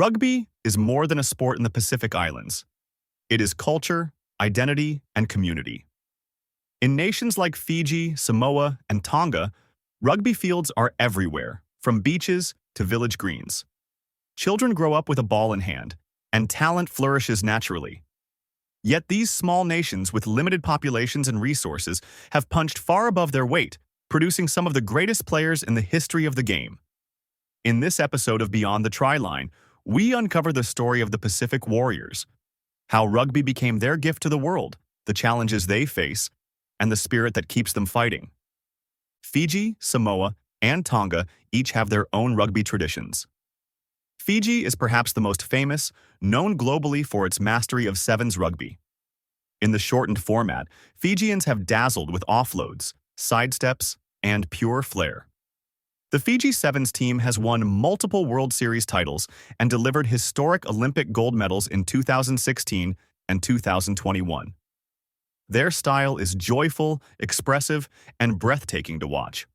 Rugby is more than a sport in the Pacific Islands. It is culture, identity, and community. In nations like Fiji, Samoa, and Tonga, rugby fields are everywhere, from beaches to village greens. Children grow up with a ball in hand, and talent flourishes naturally. Yet these small nations with limited populations and resources have punched far above their weight, producing some of the greatest players in the history of the game. In this episode of Beyond the Try Line, we uncover the story of the Pacific Warriors, how rugby became their gift to the world, the challenges they face, and the spirit that keeps them fighting. Fiji, Samoa, and Tonga each have their own rugby traditions. Fiji is perhaps the most famous, known globally for its mastery of sevens rugby. In the shortened format, Fijians have dazzled with offloads, sidesteps, and pure flair. The Fiji Sevens team has won multiple World Series titles and delivered historic Olympic gold medals in 2016 and 2021. Their style is joyful, expressive, and breathtaking to watch.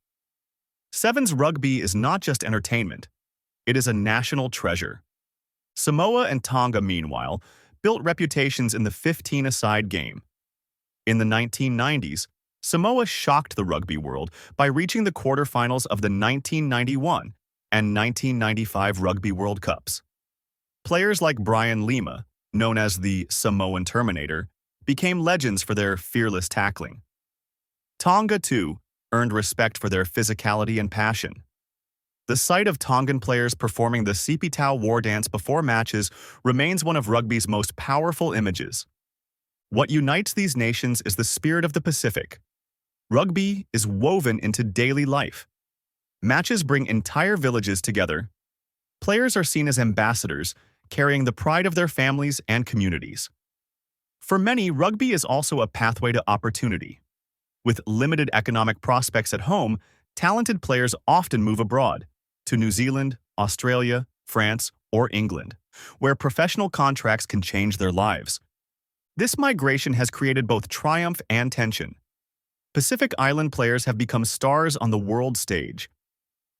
Sevens rugby is not just entertainment, it is a national treasure. Samoa and Tonga, meanwhile, built reputations in the 15-a-side game. In the 1990s, Samoa shocked the rugby world by reaching the quarterfinals of the 1991 and 1995 Rugby World Cups. Players like Brian Lima, known as the Samoan Terminator, became legends for their fearless tackling. Tonga, too, earned respect for their physicality and passion. The sight of Tongan players performing the Sipitao war dance before matches remains one of rugby's most powerful images. What unites these nations is the spirit of the Pacific. Rugby is woven into daily life. Matches bring entire villages together. Players are seen as ambassadors, carrying the pride of their families and communities. For many, rugby is also a pathway to opportunity. With limited economic prospects at home, talented players often move abroad, to New Zealand, Australia, France, or England, where professional contracts can change their lives. This migration has created both triumph and tension. Pacific Island players have become stars on the world stage.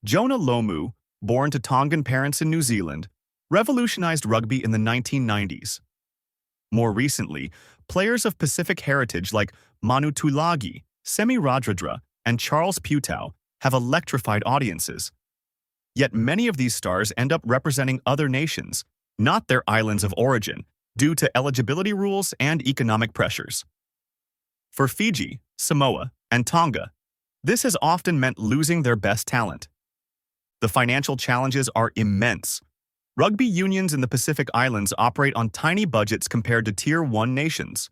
Jonah Lomu, born to Tongan parents in New Zealand, revolutionized rugby in the 1990s. More recently, players of Pacific heritage like Manu Tulagi, Semi Radradra, and Charles Putau have electrified audiences. Yet many of these stars end up representing other nations, not their islands of origin, due to eligibility rules and economic pressures. For Fiji, Samoa, and Tonga, this has often meant losing their best talent. The financial challenges are immense. Rugby unions in the Pacific Islands operate on tiny budgets compared to Tier 1 nations.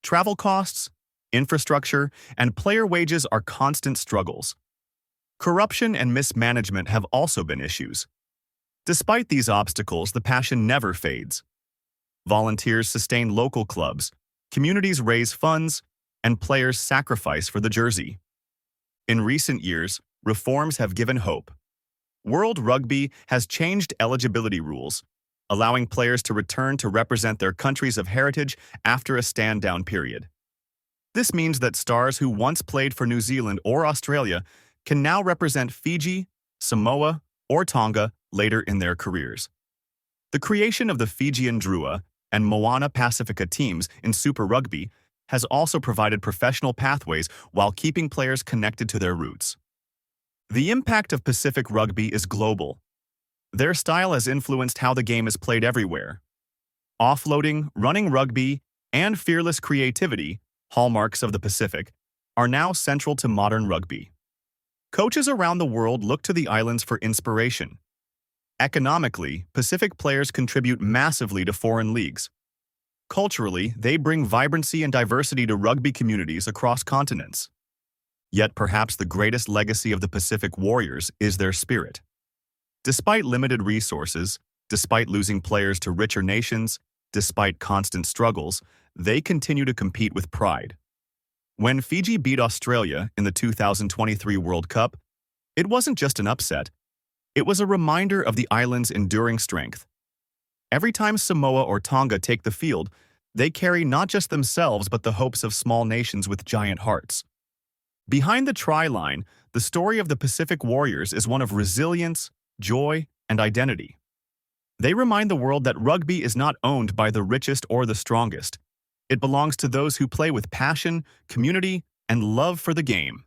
Travel costs, infrastructure, and player wages are constant struggles. Corruption and mismanagement have also been issues. Despite these obstacles, the passion never fades. Volunteers sustain local clubs, communities raise funds, and players sacrifice for the jersey. In recent years, reforms have given hope. World Rugby has changed eligibility rules, allowing players to return to represent their countries of heritage after a stand-down period. This means that stars who once played for New Zealand or Australia can now represent Fiji, Samoa, or Tonga later in their careers. The creation of the Fijian Drua and Moana Pacifica teams in Super Rugby has also provided professional pathways while keeping players connected to their roots. The impact of Pacific rugby is global. Their style has influenced how the game is played everywhere. Offloading, running rugby, and fearless creativity, hallmarks of the Pacific, are now central to modern rugby. Coaches around the world look to the islands for inspiration. Economically, Pacific players contribute massively to foreign leagues. Culturally, they bring vibrancy and diversity to rugby communities across continents. Yet perhaps the greatest legacy of the Pacific Warriors is their spirit. Despite limited resources, despite losing players to richer nations, despite constant struggles, they continue to compete with pride. When Fiji beat Australia in the 2023 World Cup, it wasn't just an upset. It was a reminder of the island's enduring strength. Every time Samoa or Tonga take the field, they carry not just themselves but the hopes of small nations with giant hearts. Behind the try line, the story of the Pacific Warriors is one of resilience, joy, and identity. They remind the world that rugby is not owned by the richest or the strongest. It belongs to those who play with passion, community, and love for the game.